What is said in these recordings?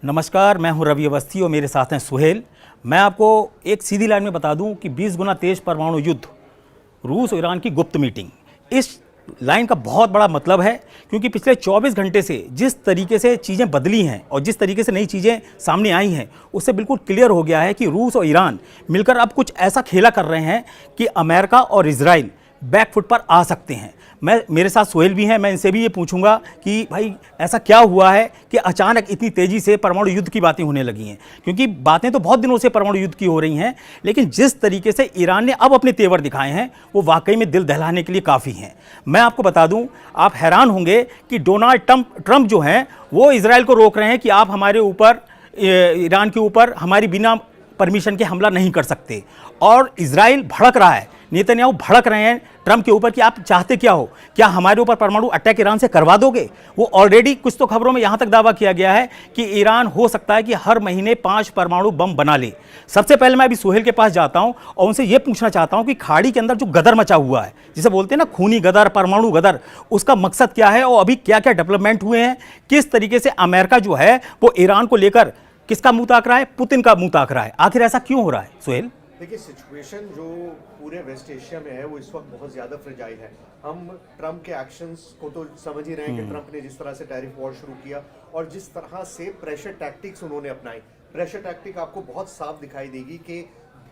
नमस्कार, मैं हूं रवि अवस्थी और मेरे साथ हैं सुहेल। मैं आपको एक सीधी लाइन में बता दूं कि 20 गुना तेज परमाणु युद्ध, रूस और ईरान की गुप्त मीटिंग, इस लाइन का बहुत बड़ा मतलब है, क्योंकि पिछले 24 घंटे से जिस तरीके से चीज़ें बदली हैं और जिस तरीके से नई चीज़ें सामने आई हैं, उससे बिल्कुल क्लियर हो गया है कि रूस और ईरान मिलकर अब कुछ ऐसा खेला कर रहे हैं कि अमेरिका और इजराइल बैकफुट पर आ सकते हैं। मेरे साथ सोहेल भी हैं, मैं इनसे भी ये पूछूंगा कि भाई ऐसा क्या हुआ है कि अचानक इतनी तेज़ी से परमाणु युद्ध की बातें होने लगी हैं, क्योंकि बातें तो बहुत दिनों से परमाणु युद्ध की हो रही हैं, लेकिन जिस तरीके से ईरान ने अब अपने तेवर दिखाए हैं वो वाकई में दिल दहलाने के लिए काफ़ी हैं। मैं आपको बता दूं, आप हैरान होंगे कि डोनाल्ड ट्रंप जो हैं वो इजराइल को रोक रहे हैं कि आप हमारे ऊपर, ईरान के ऊपर हमारी बिना परमिशन के हमला नहीं कर सकते। और इजराइल भड़क रहा है, नेतन्याहू भड़क रहे हैं ट्रंप के ऊपर कि आप चाहते क्या हो, क्या हमारे ऊपर परमाणु अटैक ईरान से करवा दोगे। वो ऑलरेडी कुछ तो खबरों में यहां तक दावा किया गया है कि ईरान हो सकता है कि हर महीने 5 परमाणु बम बना ले। सबसे पहले मैं अभी सुहेल के पास जाता हूं और उनसे यह पूछना चाहता हूं कि खाड़ी के अंदर जो गदर मचा हुआ है, जिसे बोलते हैं ना खूनी गदर, परमाणु गदर, उसका मकसद क्या है और अभी क्या क्या डेवलपमेंट हुए हैं। किस तरीके से अमेरिका जो है वो ईरान को लेकर किसका मुंह ताक रहा है, पुतिन का मुंह ताक रहा है। आखिर ऐसा क्यों हो रहा है सुहेल? देखिए, सिचुएशन जो पूरे वेस्ट एशिया में है वो इस वक्त बहुत ज़्यादा फ्रेजाइल है। हम ट्रंप के एक्शंस को तो समझ ही रहे हैं कि ट्रंप ने जिस तरह से टैरिफ वॉर शुरू किया और जिस तरह से प्रेशर टैक्टिक्स उन्होंने अपनाई, प्रेशर टैक्टिक आपको बहुत साफ दिखाई देगी कि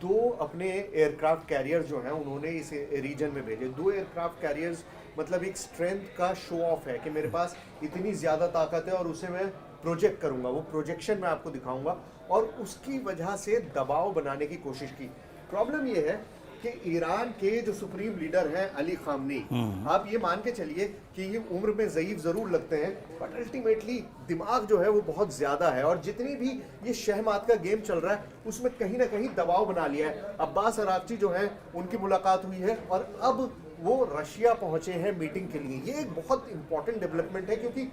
2 अपने एयरक्राफ्ट कैरियर्स जो हैं उन्होंने इस रीजन में भेजे। 2 एयरक्राफ्ट कैरियर्स मतलब एक स्ट्रेंथ का शो ऑफ है कि मेरे पास इतनी ज़्यादा ताकत है और उसे मैं प्रोजेक्ट करूंगा, वो प्रोजेक्शन मैं आपको दिखाऊंगा, और उसकी वजह से दबाव बनाने की कोशिश की। प्रॉब्लम ये है कि ईरान के जो सुप्रीम लीडर हैं अली खामनी, आप ये मान के चलिए कि ये उम्र में ज़ईफ ज़रूर लगते हैं, बट अल्टीमेटली दिमाग जो है वो बहुत ज़्यादा है, और जितनी भी ये शहमात का गेम चल रहा है उसमें कहीं ना कहीं दबाव बना लिया है। अब्बास अरागची जो है उनकी मुलाकात हुई है और अब वो रशिया पहुंचे हैं मीटिंग के लिए। ये एक बहुत इंपॉर्टेंट डेवलपमेंट है, क्योंकि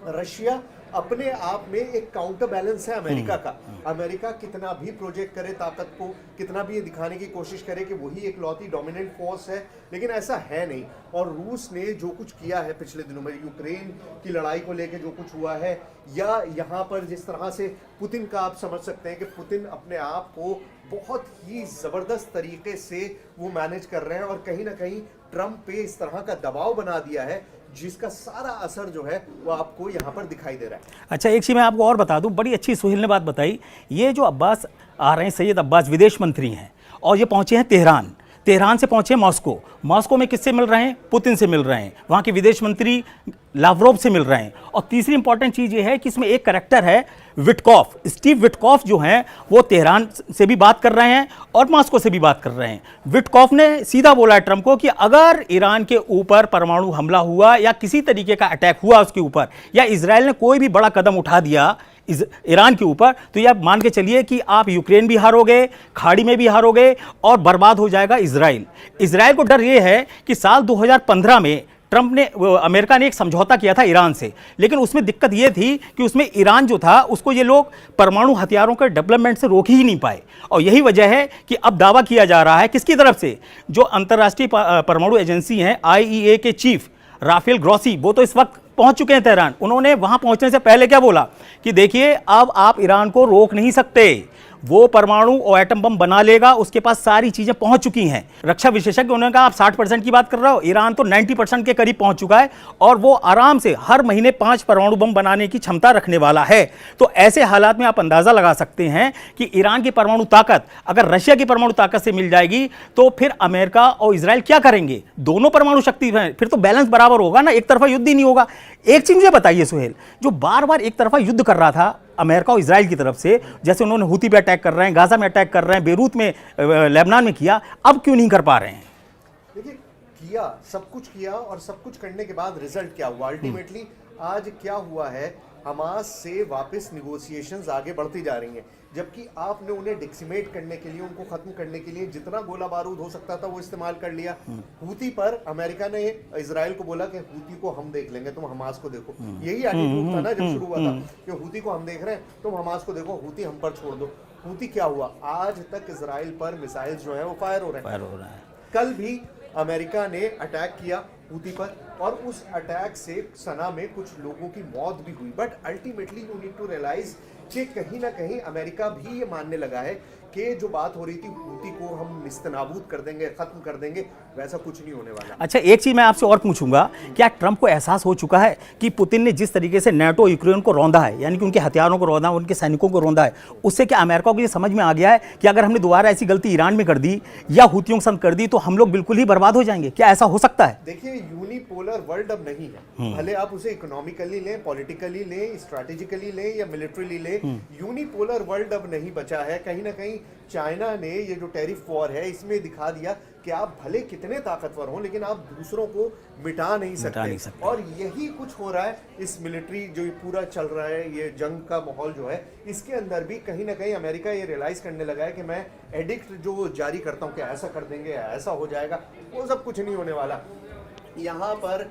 रशिया अपने आप में एक काउंटर बैलेंस है अमेरिका का। अमेरिका कितना भी प्रोजेक्ट करे ताकत को, कितना भी ये दिखाने की कोशिश करे कि वही एक लौती डोमिनेंट फोर्स है, लेकिन ऐसा है नहीं। और रूस ने जो कुछ किया है पिछले दिनों में, यूक्रेन की लड़ाई को लेकर जो कुछ हुआ है, या यहाँ पर जिस तरह से पुतिन का आप समझ सकते हैं कि पुतिन अपने आप को बहुत ही ज़बरदस्त तरीके से वो मैनेज कर रहे हैं, और कहीं ना कहीं ट्रंप पे इस तरह का दबाव बना दिया है जिसका सारा असर जो है वो आपको यहाँ पर दिखाई दे रहा है। अच्छा, एक चीज़ मैं आपको और बता दूं, बड़ी अच्छी सुहेल ने बात बताई। ये जो अब्बास आ रहे हैं, सैयद अब्बास विदेश मंत्री हैं और ये पहुंचे हैं तेहरान, तेहरान से पहुंचे मॉस्को। मॉस्को में किससे मिल रहे हैं? पुतिन से मिल रहे हैं, वहाँ के विदेश मंत्री लावरोव से मिल रहे हैं। और तीसरी इंपॉर्टेंट चीज़ ये है कि इसमें एक कैरेक्टर है विटकॉफ, स्टीव विटकॉफ जो हैं वो तेहरान से भी बात कर रहे हैं और मॉस्को से भी बात कर रहे हैं। विटकॉफ ने सीधा बोला है ट्रंप को कि अगर ईरान के ऊपर परमाणु हमला हुआ या किसी तरीके का अटैक हुआ उसके ऊपर, या इजराइल ने कोई भी बड़ा कदम उठा दिया ईरान के ऊपर, तो यह मान के चलिए कि आप यूक्रेन भी हारोगे, खाड़ी में भी हारोगे और बर्बाद हो जाएगा इजराइल। इजराइल को डर यह है कि साल 2015 में ट्रंप ने, अमेरिका ने एक समझौता किया था ईरान से, लेकिन उसमें दिक्कत यह थी कि उसमें ईरान जो था उसको ये लोग परमाणु हथियारों के डेवलपमेंट से रोक ही नहीं पाए। और यही वजह है कि अब दावा किया जा रहा है किसकी तरफ से, जो अंतर्राष्ट्रीय परमाणु एजेंसी हैं IAEA के चीफ राफेल ग्रॉसी, वो तो इस वक्त पहुंच चुके हैं तेहरान। उन्होंने वहां पहुंचने से पहले क्या बोला कि देखिए अब आप ईरान को रोक नहीं सकते, वो परमाणु और एटम बम बना लेगा, उसके पास सारी चीजें पहुंच चुकी हैं। रक्षा विशेषज्ञ उन्होंने कहा आप 60% की बात कर रहे हो, ईरान तो 90% के करीब पहुंच चुका है और वो आराम से हर महीने 5 परमाणु बम बनाने की क्षमता रखने वाला है। तो ऐसे हालात में आप अंदाजा लगा सकते हैं कि ईरान की परमाणु ताकत अगर रशिया की परमाणु ताकत से मिल जाएगी तो फिर अमेरिका और इजराइल क्या करेंगे? दोनों परमाणु शक्ति हैं, फिर तो बैलेंस बराबर होगा ना, एक तरफा युद्ध ही नहीं होगा। एक चीज मुझे बताइए सुहेल, जो बार बार एक तरफा युद्ध कर रहा था अमेरिका और इजराइल की तरफ से, जैसे उन्होंने हूती पे अटैक कर रहे हैं, गाजा में अटैक कर रहे हैं, बेरूत में, लेबनान में किया, अब क्यों नहीं कर पा रहे हैं? देखिए, किया सब कुछ किया और सब कुछ करने के बाद रिजल्ट क्या हुआ? अल्टीमेटली आज क्या हुआ है, हमास से वापस निगोशिएशंस आगे बढ़ती जा रही हैं, जबकि आपने उन्हें डिक्सिमेट करने के लिए, उनको खत्म करने के लिए जितना गोला बारूद हो सकता था वो इस्तेमाल कर लिया। हूती पर अमेरिका ने इजराइल को बोला कि हूती को हम देख लेंगे, तुम हमास को देखो। यही एटीट्यूड था ना जब शुरू हुआ था कि हूती को हम देख रहे हैं, तुम हमास को देखो, हूती हम पर छोड़ दो। हूती क्या हुआ? आज तक इजराइल पर मिसाइल्स जो है वो फायर हो रहे हैं। कल भी अमेरिका ने अटैक किया हूती पर, और उस अटैक से सना में कुछ लोगों की मौत भी हुई। But ultimately you need to realize कि कहीं ना कहीं अमेरिका भी ये मानने लगा है कि जो बात हो रही थी हूती को हम निस्तनाबूद कर देंगे, खत्म कर देंगे, वैसा कुछ नहीं होने वाला। अच्छा, एक चीज मैं आपसे और पूछूंगा, क्या ट्रंप को एहसास हो चुका है कि पुतिन ने जिस तरीके से नाटो यूक्रेन को रौंदा है, यानी कि उनके हथियारों को रौंदा, उनके सैनिकों को रौंदा है, उससे क्या अमेरिका को ये समझ में आ गया है कि अगर हमने दोबारा ऐसी गलती ईरान में कर दी या हूतियों के साथ कर दी तो हम लोग बिल्कुल ही बर्बाद हो जाएंगे? क्या ऐसा हो सकता है? देखिए, यूनिपोलर वर्ल्ड अब नहीं है। भले आप उसे इकोनॉमिकली लें, पॉलिटिकली लें, स्ट्रैटेजिकली लें या मिलिट्रीली लें, यूनिपोलर वर्ल्ड अब नहीं बचा है। कहीं ना कहीं चाइना ने ये जो टैरिफ वॉर है इसमें दिखा दिया कि आप भले कितने ताकतवर हों लेकिन आप दूसरों को मिटा नहीं सकते। और यही कुछ हो रहा है इस मिलिट्री जो पूरा चल रहा है, ये जंग का माहौल जो है, इसके अंदर भी कहीं ना कहीं अमेरिका ये रियलाइज करने लगा है कि मैं एडिक्ट जो जारी करता हूँ कि ऐसा कर देंगे, ऐसा हो जाएगा, वो सब कुछ नहीं होने वाला। यहाँ पर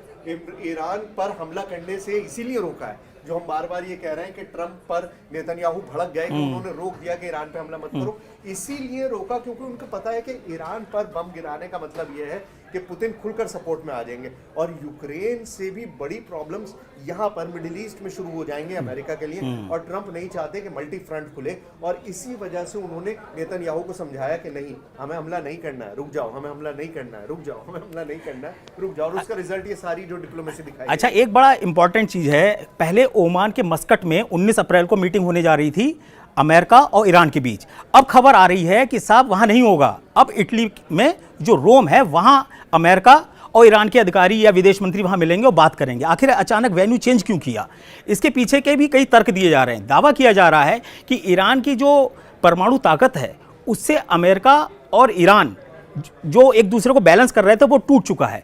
ईरान पर हमला करने से इसीलिए रोका है, जो हम बार बार ये कह रहे हैं कि ट्रंप पर नेतन्याहू भड़क गए कि उन्होंने रोक दिया कि ईरान पे हमला मत करो, इसीलिए रोका क्योंकि उनको पता है कि ईरान पर बम गिराने का मतलब ये है कि पुतिन खुलकर सपोर्ट में आ जाएंगे और यूक्रेन से भी बड़ी प्रॉब्लम्स यहाँ पर मिडिल ईस्ट में शुरू हो जाएंगे अमेरिका के लिए। और ट्रंप नहीं चाहते कि मल्टी फ्रंट खुले, और इसी वजह से उन्होंने नेतन्याहू को समझाया कि नहीं, हमें हमला नहीं करना है, रुक जाओ, हमें हमला नहीं करना है, रुक जाओ, हमें हमला नहीं करना है, रुक जाओ। और उसका रिजल्ट ये सारी जो डिप्लोमेसी दिखाई। अच्छा, एक बड़ा इंपॉर्टेंट चीज है, पहले ओमान के मस्कट में 19 अप्रैल को मीटिंग होने जा रही थी अमेरिका और ईरान के बीच। अब खबर आ रही है कि साहब वहां नहीं होगा, अब इटली में जो रोम है वहां अमेरिका और ईरान के अधिकारी या विदेश मंत्री वहां मिलेंगे और बात करेंगे। आखिर अचानक वेन्यू चेंज क्यों किया? इसके पीछे के भी कई तर्क दिए जा रहे हैं। दावा किया जा रहा है कि ईरान की जो परमाणु ताकत है उससे अमेरिका और ईरान जो एक दूसरे को बैलेंस कर रहे थे वो टूट चुका है।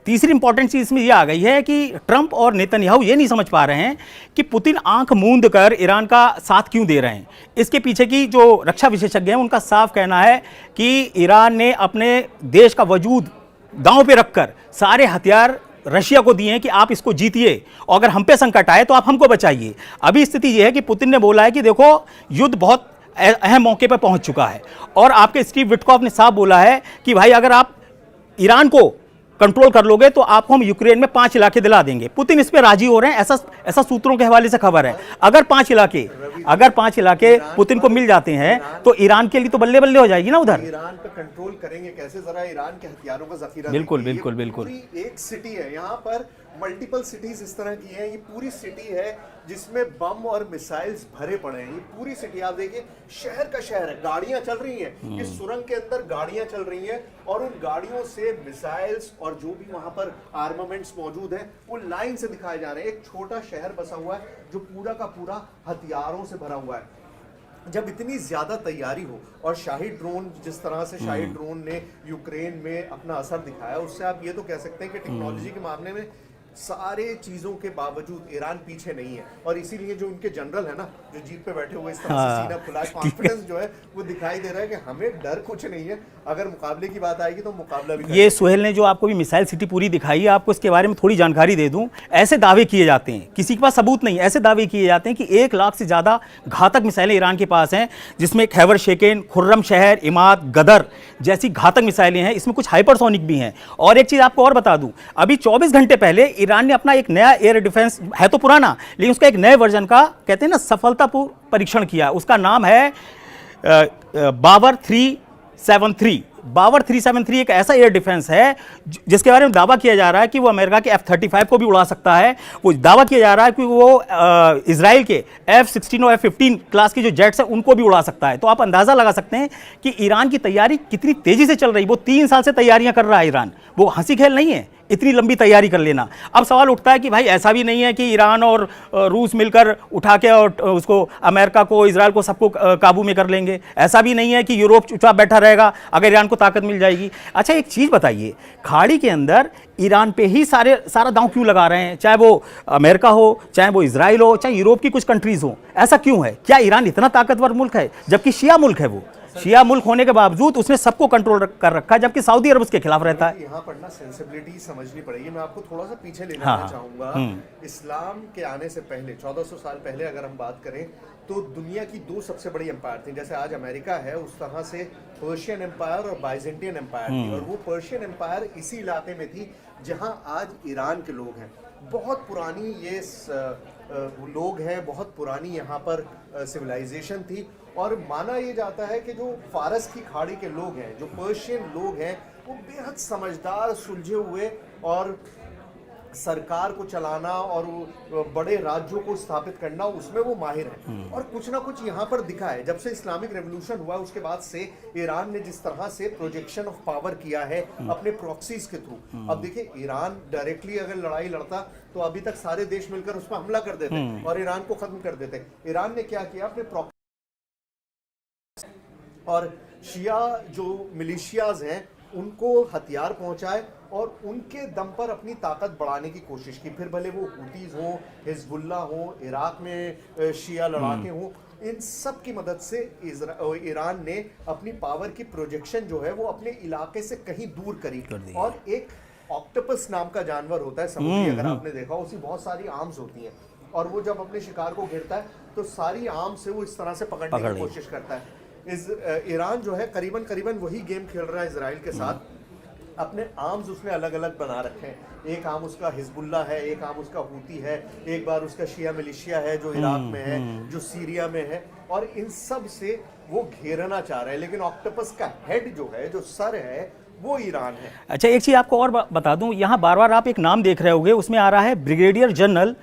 तीसरी इंपॉर्टेंट चीज इसमें यह आ गई है कि ट्रंप और नेतन्याहू ये नहीं समझ पा रहे हैं कि पुतिन आंख मूंद कर ईरान का साथ क्यों दे रहे हैं। इसके पीछे की जो रक्षा विशेषज्ञ हैं उनका साफ कहना है कि ईरान ने अपने देश का वजूद दांव पे रखकर सारे हथियार रशिया को दिए हैं कि आप इसको जीतिए और अगर हम पे संकट आए तो आप हमको बचाइए। अभी स्थिति यह है कि पुतिन ने बोला है कि देखो युद्ध बहुत अहम मौके पर पहुंच चुका है, और आपके स्टीव विटकॉफ ने साफ बोला है कि भाई अगर आप ईरान को कंट्रोल कर लोगे तो आपको हम यूक्रेन में 5 इलाके दिला देंगे। पुतिन इस पे राजी हो रहे हैं, ऐसा सूत्रों के हवाले से खबर है। अगर 5 इलाके पुतिन को मिल जाते हैं तो ईरान के लिए तो बल्ले बल्ले हो जाएगी ना उधर। ईरान पे कंट्रोल करेंगे कैसे? जरा ईरान के हथियारों का जखीरा बिल्कुल देखिए। बिल्कुल बिल्कुल पूरी एक सिटी है, यहाँ पर मल्टीपल सिटीज इस तरह की हैं। ये पूरी सिटी है जिसमें बम और मिसाइल्स भरे पड़े हैं। ये पूरी सिटी आप देखिए, शहर का शहर है, गाड़ियां चल रही हैं, इस सुरंग के अंदर गाड़ियां चल रही हैं और उन गाड़ियों से मिसाइल्स और जो भी वहां पर आर्मामेंट्स मौजूद हैं वो लाइन से दिखाए जा रहे हैं। एक छोटा शहर बसा हुआ है जो पूरा का पूरा हथियारों से भरा हुआ है। जब इतनी ज्यादा तैयारी हो और शाही ड्रोन, जिस तरह से शाही ड्रोन ने यूक्रेन में अपना असर दिखाया, उससे आप ये तो कह सकते हैं कि टेक्नोलॉजी के मामले में सारे चीजों के बावजूद ईरान पीछे नहीं है। और इसीलिए जो उनके जनरल है ना, जो जीप पे बैठे हुए इस तरह से सीना खुला, कॉन्फिडेंस जो है वो दिखाई दे रहा है कि हमें डर कुछ नहीं है, अगर मुकाबले की बात आएगी तो मुकाबला भी। ये सुहेल ने जो आपको भी मिसाइल सिटी पूरी दिखाई है, आपको इसके बारे में थोड़ी जानकारी दे दूं। ऐसे दावे किए जाते हैं, किसी के पास सबूत नहीं, ऐसे दावे किए जाते हैं कि 1 लाख से ज्यादा घातक मिसाइलें ईरान के पास हैं, जिसमें खैबर शेकेन, खुर्रम शहर, इमाद, गदर जैसी घातक मिसाइलें हैं। इसमें कुछ हाइपरसोनिक भी हैं। और एक चीज आपको और बता दूं, अभी 24 घंटे पहले ईरान ने अपना एक नया एयर डिफेंस, है तो पुराना लेकिन उसका एक नए वर्जन का कहते हैं ना सफलतापूर्ण परीक्षण किया। उसका नाम है बावर 373। बावर 373 एक ऐसा एयर डिफेंस है जिसके बारे में दावा किया जा रहा है कि वो अमेरिका के F-35 को भी उड़ा सकता है। वो दावा किया जा रहा है कि वो इजराइल के F-16 और F-15 क्लास के जो जेट्स हैं उनको भी उड़ा सकता है। तो आप अंदाजा लगा सकते हैं कि ईरान की तैयारी कितनी तेजी से चल रही है। वो 3 साल से तैयारियां कर रहा है ईरान, वो हंसी खेल नहीं है इतनी लंबी तैयारी कर लेना। अब सवाल उठता है कि भाई ऐसा भी नहीं है कि ईरान और रूस मिलकर उठा के और उसको अमेरिका को, इजराइल को, सबको काबू में कर लेंगे। ऐसा भी नहीं है कि यूरोप चुपचाप बैठा रहेगा अगर ईरान को ताकत मिल जाएगी। अच्छा, एक चीज़ बताइए, खाड़ी के अंदर ईरान पे ही सारा दांव क्यों लगा रहे हैं? चाहे वो अमेरिका हो, चाहे वो इजराइल हो, चाहे यूरोप की कुछ कंट्रीज हो, ऐसा क्यों है? क्या ईरान इतना ताकतवर मुल्क है जबकि शिया मुल्क है वो? शिया मुल्क होने के बावजूद उसने सबको कंट्रोल कर रखा है, जबकि सऊदी अरब उसके खिलाफ रहता है। यहाँ पर ना सेंसिबिलिटी समझनी पड़ेगी। मैं आपको थोड़ा सा पीछे ले हाँ, जाना चाहूंगा। इस्लाम के आने से पहले 1400 साल पहले अगर हम बात करें तो दुनिया की दो सबसे बड़ी एम्पायर थी। जैसे आज अमेरिका है, उस तरह से पर्शियन एम्पायर और बाइजेंटियन एम्पायर थी। और वो पर्शियन एम्पायर इसी इलाके में थी जहाँ आज ईरान के लोग हैं। बहुत पुरानी ये लोग हैं, बहुत पुरानी यहाँ पर सिविलाइजेशन थी। और माना ये जाता है कि जो फारस की खाड़ी के लोग हैं, जो पर्शियन लोग हैं, वो बेहद समझदार, सुलझे हुए और सरकार को चलाना और बड़े राज्यों को स्थापित करना, उसमें वो माहिर हैं। और कुछ ना कुछ यहाँ पर दिखा है। जब से इस्लामिक रेवोल्यूशन हुआ उसके बाद से ईरान ने जिस तरह से प्रोजेक्शन ऑफ पावर किया है अपने प्रॉक्सीज के थ्रू। अब देखिए, ईरान डायरेक्टली अगर लड़ाई लड़ता तो अभी तक सारे देश मिलकर उस पर हमला कर देते और ईरान को खत्म कर देते। ईरान ने क्या किया, अपने और शिया जो मिलिशियाज हैं उनको हथियार पहुंचाए और उनके दम पर अपनी ताकत बढ़ाने की कोशिश की। फिर भले वो हुतीज हों, हिजबुल्ला हो, इराक में शिया लड़ाके हों, इन सब की मदद से ईरान ने अपनी पावर की प्रोजेक्शन जो है वो अपने इलाके से कहीं दूर करी। और एक ऑक्टोपस नाम का जानवर होता है समुद्री, अगर आपने देखा, उसकी बहुत सारी आर्म्स होती हैं और वो जब अपने शिकार को घेरता है तो सारी आर्म्स से वो इस तरह से पकड़ने की कोशिश करता है। ईरान जो है करीबन वही गेम खेल रहा है इजराइल के साथ। अपने आर्म्स उसने अलग अलग बना रखे हैं। एक आर्म उसका हिजबुल्ला है, एक आर्म उसका हूती है, एक बार उसका शिया मिलिशिया है जो इराक में है, जो सीरिया में है। और इन सब से वो घेरना चाह रहा है। लेकिन ऑक्टोपस का हेड जो है, जो सर है, वो ईरान है। अच्छा, एक चीज़ आपको और बता दूं, यहाँ बार बार आप एक नाम देख रहे होंगे, उसमें आ रहा है ब्रिगेडियर जनरल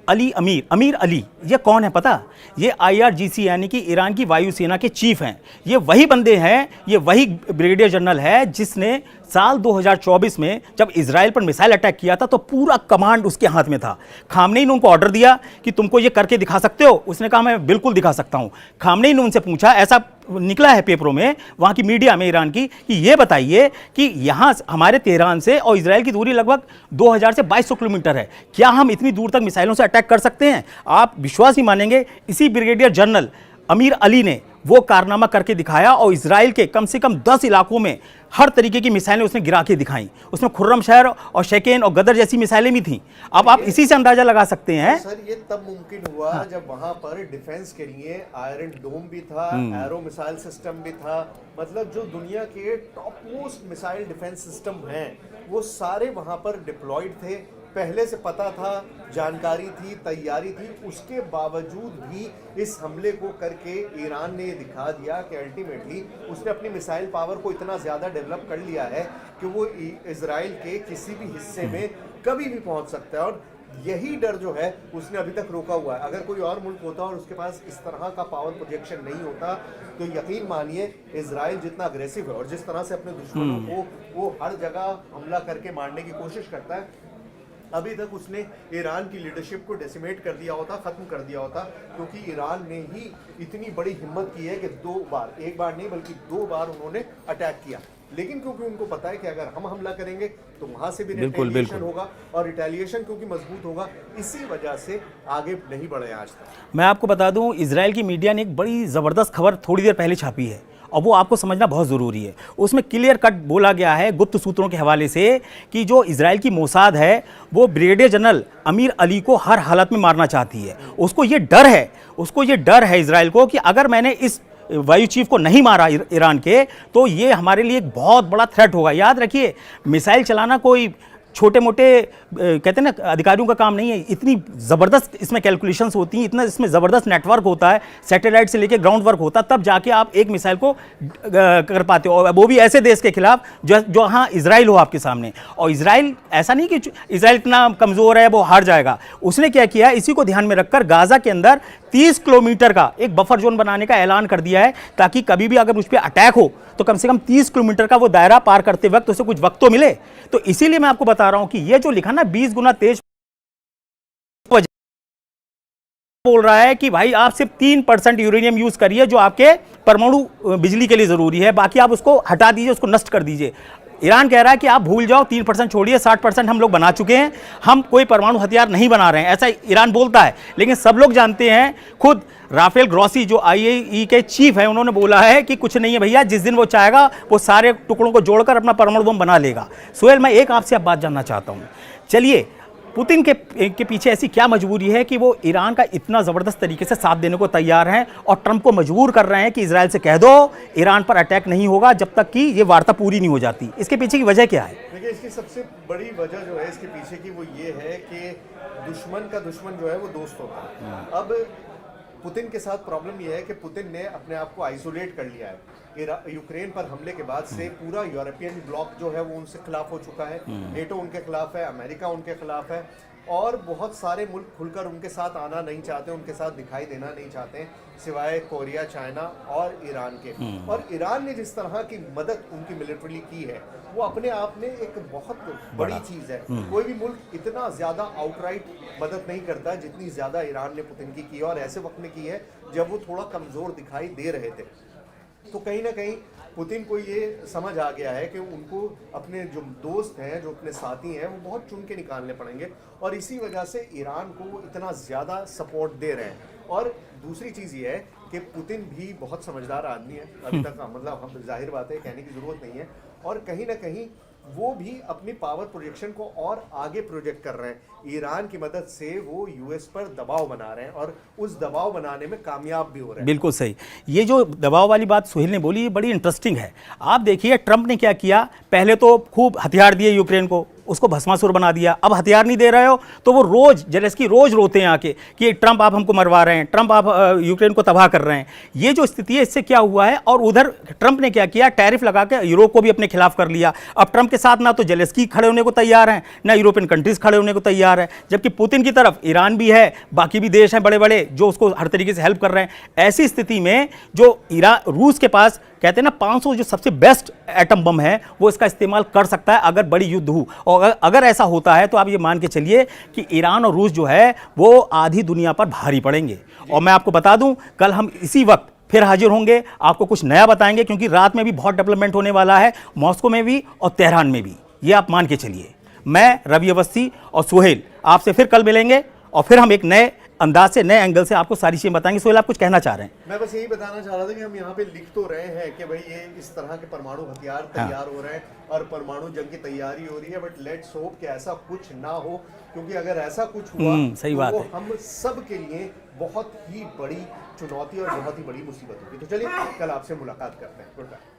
अमीर अली। ये कौन है पता? ये IRGC यानी कि ईरान की वायुसेना के चीफ हैं। ये वही बंदे हैं, ये वही ब्रिगेडियर जनरल है जिसने साल 2024 में जब इजराइल पर मिसाइल अटैक किया था तो पूरा कमांड उसके हाथ में था। खामनेई ने उनको ऑर्डर दिया कि तुमको ये करके दिखा सकते हो? उसने कहा मैं बिल्कुल दिखा सकता हूँ। खामनेई ने उनसे पूछा, ऐसा निकला है पेपरों में, वहाँ की मीडिया में ईरान की, कि ये बताइए कि यहाँ हमारे तेहरान से और इजराइल की दूरी लगभग 2000 से 2200 किलोमीटर है, क्या हम इतनी दूर तक मिसाइलों से अटैक कर सकते हैं? आप विश्वास नहीं मानेंगे, इसी ब्रिगेडियर जनरल अमीर अली ने वो कारनामा करके दिखाया और इजराइल के कम से कम 10 इलाकों में हर तरीके की मिसाइलें उसने गिरा के दिखाई। उसमें खुर्रम शहर और शेकेन और गदर जैसी मिसाइलें भी थीं। अब आप इसी से अंदाजा लगा सकते हैं। सर, ये तब मुमकिन हुआ जब वहां पर डिफेंस के लिए आयरन डोम भी था, एरो मिसाइल सिस्टम भी था। मतलब जो दुनिया के top most missile defence system हैं वो सारे वहां पर डिप्लॉयड थे। पहले से पता था, जानकारी थी, तैयारी थी। उसके बावजूद भी इस हमले को करके ईरान ने ये दिखा दिया कि अल्टीमेटली उसने अपनी मिसाइल पावर को इतना ज़्यादा डेवलप कर लिया है कि वो इजराइल के किसी भी हिस्से में कभी भी पहुंच सकता है। और यही डर जो है उसने अभी तक रोका हुआ है। अगर कोई और मुल्क होता और उसके पास इस तरह का पावर प्रोजेक्शन नहीं होता तो यकीन मानिए इजराइल जितना अग्रेसिव है और जिस तरह से अपने दुश्मनों को वो हर जगह हमला करके मारने की कोशिश करता है, अभी तक उसने ईरान की लीडरशिप को डेसिमेट कर दिया होता, खत्म कर दिया होता। क्योंकि ईरान ने ही इतनी बड़ी हिम्मत की है कि 2 बार, एक बार नहीं बल्कि 2 बार उन्होंने अटैक किया। लेकिन क्योंकि उनको पता है कि अगर हम हमला करेंगे तो वहां से भी रिटेलिएशन होगा और रिटेलिएशन क्योंकि मजबूत होगा, इसी वजह से आगे नहीं बढ़े आज तक। मैं आपको बता दूं, इजराइल की मीडिया ने एक बड़ी ज़बरदस्त खबर थोड़ी देर पहले छापी है और वो आपको समझना बहुत ज़रूरी है। उसमें क्लियर कट बोला गया है गुप्त सूत्रों के हवाले से कि जो इजराइल की मोसाद है वो ब्रिगेडियर जनरल अमीर अली को हर हालत में मारना चाहती है। उसको ये डर है इजराइल को कि अगर मैंने इस वायु चीफ को नहीं मारा ईरान के तो ये हमारे लिए एक बहुत बड़ा थ्रेट होगा। याद रखिए, मिसाइल चलाना कोई छोटे मोटे कहते हैं ना अधिकारियों का काम नहीं है। इतनी ज़बरदस्त इसमें कैलकुलेशंस होती हैं, इतना इसमें ज़बरदस्त नेटवर्क होता है, सैटेलाइट से लेके ग्राउंड वर्क होता है, तब जाके आप एक मिसाइल को कर पाते हो, और वो भी ऐसे देश के खिलाफ जो हाँ इजराइल हो आपके सामने। और इजराइल, ऐसा नहीं कि इजराइल इतना कमज़ोर है वो हार जाएगा। उसने क्या किया, इसी को ध्यान में रखकर गाज़ा के अंदर 30 किलोमीटर का एक बफर जोन बनाने का ऐलान कर दिया है, ताकि कभी भी अगर उस पर अटैक हो तो कम से कम 30 किलोमीटर का वो दायरा पार करते वक्त उसे कुछ वक्त तो मिले। तो इसीलिए मैं आपको बता रहा हूं कि ये जो लिखा ना 20 गुना तेज बोल रहा है कि भाई आप सिर्फ 3% यूरेनियम यूज करिए जो आपके परमाणु बिजली के लिए जरूरी है, बाकी आप उसको हटा दीजिए, उसको नष्ट कर दीजिए। ईरान कह रहा है कि आप भूल जाओ, 3% छोड़िए, 60% हम लोग बना चुके हैं, हम कोई परमाणु हथियार नहीं बना रहे हैं, ऐसा ईरान बोलता है। लेकिन सब लोग जानते हैं, खुद राफेल ग्रॉसी जो IAEA के चीफ हैं, उन्होंने बोला है कि कुछ नहीं है भैया, जिस दिन वो चाहेगा वो सारे टुकड़ों को जोड़कर अपना परमाणु बम बना लेगा। सोहेल, मैं एक आपसे अब बात जानना चाहता हूँ, चलिए पुतिन के पीछे ऐसी क्या मजबूरी है कि वो ईरान का इतना ज़बरदस्त तरीके से साथ देने को तैयार हैं और ट्रंप को मजबूर कर रहे हैं कि इजराइल से कह दो ईरान पर अटैक नहीं होगा जब तक कि ये वार्ता पूरी नहीं हो जाती। इसके पीछे की वजह क्या है? देखिए, इसकी सबसे बड़ी वजह जो है इसके पीछे की वो ये है कि दुश्मन का दुश्मन जो है वो दोस्त होता है। अब पुतिन के साथ प्रॉब्लम यह है कि पुतिन ने अपने आप को आइसोलेट कर लिया है। यूक्रेन पर हमले के बाद से पूरा यूरोपियन ब्लॉक जो है वो उनसे खिलाफ हो चुका है, नेटो उनके खिलाफ है, अमेरिका उनके खिलाफ है, और बहुत सारे मुल्क खुलकर उनके साथ आना नहीं चाहते, उनके साथ दिखाई देना नहीं चाहते, सिवाय कोरिया, चाइना और ईरान के। और ईरान ने जिस तरह की मदद उनकी मिलिट्री की है वो अपने आप में एक बहुत बड़ी चीज़ है। कोई भी मुल्क इतना ज़्यादा आउटराइट मदद नहीं करता जितनी ज़्यादा ईरान ने पुतिन की है, और ऐसे वक्त में की है जब वो थोड़ा कमज़ोर दिखाई दे रहे थे। तो कहीं ना कहीं पुतिन को ये समझ आ गया है कि उनको अपने जो दोस्त हैं, जो अपने साथी हैं, वो बहुत चुन के निकालने पड़ेंगे, और इसी वजह से ईरान को इतना ज़्यादा सपोर्ट दे रहे हैं। और दूसरी चीज़ ये है कि पुतिन भी बहुत समझदार आदमी है, अभी तक मतलब हम जाहिर बात है, कहने की ज़रूरत नहीं है, और कहीं ना कहीं वो भी अपनी पावर प्रोजेक्शन को और आगे प्रोजेक्ट कर रहे हैं। ईरान की मदद से वो यूएस पर दबाव बना रहे हैं और उस दबाव बनाने में कामयाब भी हो रहे हैं। बिल्कुल सही। ये जो दबाव वाली बात सोहेल ने बोली, ये बड़ी इंटरेस्टिंग है। आप देखिए ट्रंप ने क्या किया, पहले तो खूब हथियार दिए यूक्रेन को, उसको भस्मासुर बना दिया। अब हथियार नहीं दे रहे हो तो वो रोज जेलेंस्की रोज रोते हैं आके कि ट्रंप आप हमको मरवा रहे हैं, ट्रंप आप यूक्रेन को तबाह कर रहे हैं। ये जो स्थिति है, इससे क्या हुआ है, और उधर ट्रंप ने क्या किया, टैरिफ लगा के यूरोप को भी अपने खिलाफ कर लिया। अब ट्रंप के साथ ना तो जेलेंस्की खड़े होने को तैयार हैं, ना यूरोपियन कंट्रीज खड़े होने को तैयार है, जबकि पुतिन की तरफ ईरान भी है, बाकी भी देश हैं बड़े बड़े जो उसको हर तरीके से हेल्प कर रहे हैं। ऐसी स्थिति में जो रूस के पास कहते हैं ना 500 जो सबसे बेस्ट एटम बम है, वो इसका इस्तेमाल कर सकता है अगर बड़ी युद्ध हो। और अगर ऐसा होता है तो आप ये मान के चलिए कि ईरान और रूस जो है वो आधी दुनिया पर भारी पड़ेंगे। और मैं आपको बता दूं, कल हम इसी वक्त फिर हाजिर होंगे, आपको कुछ नया बताएंगे, क्योंकि रात में भी बहुत डेवलपमेंट होने वाला है, मॉस्को में भी और तेहरान में भी, ये आप मान के चलिए। मैं रवि अवस्थी और सोहेल आपसे फिर कल मिलेंगे और फिर हम एक नए अंदाज से, नए एंगल से आपको सारी चीजें बताएंगे। सोहेल, आप कुछ कहना चाह रहे हैं? मैं बस यही बताना चाह रहा था कि हम यहाँ पे लिख तो रहे हैं कि भाई ये इस तरह के परमाणु हथियार तैयार हो रहे हैं और परमाणु जंग की तैयारी हो रही है, बट लेट्स होप कि ऐसा कुछ ना हो, क्योंकि अगर ऐसा कुछ हुआ सही तो बात वो है। हम सब के लिए बहुत ही बड़ी चुनौती और बहुत ही बड़ी मुसीबत होगी। तो चलिए कल आपसे मुलाकात करते हैं। Good bye.